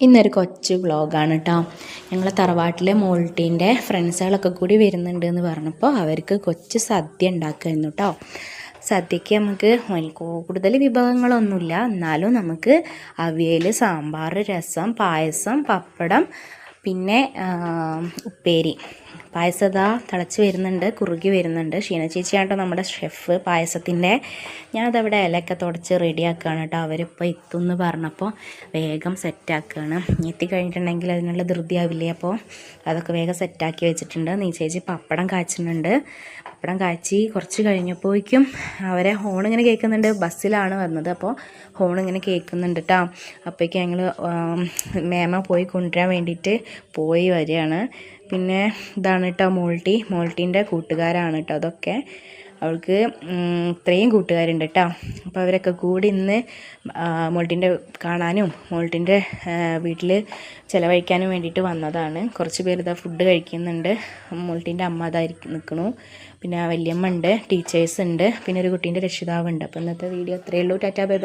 ഇന്നൊരു കൊച്ചു വ്ളോഗാണ് കേട്ടോ. ഞങ്ങൾ തറവാട്ടിലെ മോൾട്ടീൻ്റെ ഫ്രണ്ട്സുകളൊക്കെ കൂടി വരുന്നുണ്ട് എന്ന് പറഞ്ഞപ്പോൾ അവർക്ക് കൊച്ചു സദ്യ ഉണ്ടാക്കുമായിരുന്നു കേട്ടോ. സദ്യയ്ക്ക് നമുക്ക് കൂടുതൽ വിഭവങ്ങളൊന്നുമില്ല, എന്നാലും നമുക്ക് അവിയൽ, സാമ്പാർ, രസം, പായസം, പപ്പടം, പിന്നെ ഉപ്പേരി. പായസം ഇതാ തിളച്ച് വരുന്നുണ്ട്, കുറുകി വരുന്നുണ്ട്. ഷീന ചേച്ചിയാട്ടോ നമ്മുടെ ഷെഫ് പായസത്തിൻ്റെ. ഞാനതവിടെ ഇലയൊക്കെ തുടച്ച് റെഡിയാക്കുകയാണ് കേട്ടോ. അവരിപ്പോൾ എത്തുമെന്ന് പറഞ്ഞപ്പോൾ വേഗം സെറ്റാക്കുകയാണ്. എത്തിക്കഴിഞ്ഞിട്ടുണ്ടെങ്കിൽ അതിനുള്ള ധൃതിയാവില്ലേ, അപ്പോൾ അതൊക്കെ വേഗം സെറ്റാക്കി വെച്ചിട്ടുണ്ട്. നീ ചേച്ചി പപ്പടം കാച്ചുന്നുണ്ട്. പപ്പടം കാച്ചി കുറച്ച് കഴിഞ്ഞപ്പോഴേക്കും അവരെ ഹോണിങ്ങനെ കേൾക്കുന്നുണ്ട്. ബസ്സിലാണ് വന്നത്, അപ്പോൾ ഹോണിങ്ങനെ കേൾക്കുന്നുണ്ട് കേട്ടോ. അപ്പോഴേക്കും ഞങ്ങൾ മേമ പോയി കൊണ്ടുവരാൻ വേണ്ടിയിട്ട് പോയി വരികയാണ്. പിന്നെ ഇതാണ് കേട്ടോ മോൾട്ടീൻ്റെ കൂട്ടുകാരാണ് കേട്ടോ അതൊക്കെ. അവൾക്ക് ഇത്രയും കൂട്ടുകാരുണ്ട് കേട്ടോ. അപ്പോൾ അവരൊക്കെ കൂടി ഇന്ന് മോൾട്ടീൻ്റെ കാണാനും മോൾട്ടീൻ്റെ വീട്ടിൽ ചിലവഴിക്കാനും വേണ്ടിയിട്ട് വന്നതാണ്. കുറച്ച് പേര് ഇതാ ഫുഡ് കഴിക്കുന്നുണ്ട്. മോൾട്ടീൻ്റെ അമ്മ അതായിരിക്കും നിൽക്കണു. പിന്നെ വല്യമ്മ ഉണ്ട്, ടീച്ചേഴ്സ് ഉണ്ട്, പിന്നെ ഒരു കുട്ടീൻ്റെ രക്ഷിതാവുണ്ട്. അപ്പോൾ ഇന്നത്തെ വീഡിയോ അത്രയേ ഉള്ളൂ. Tata bye bye.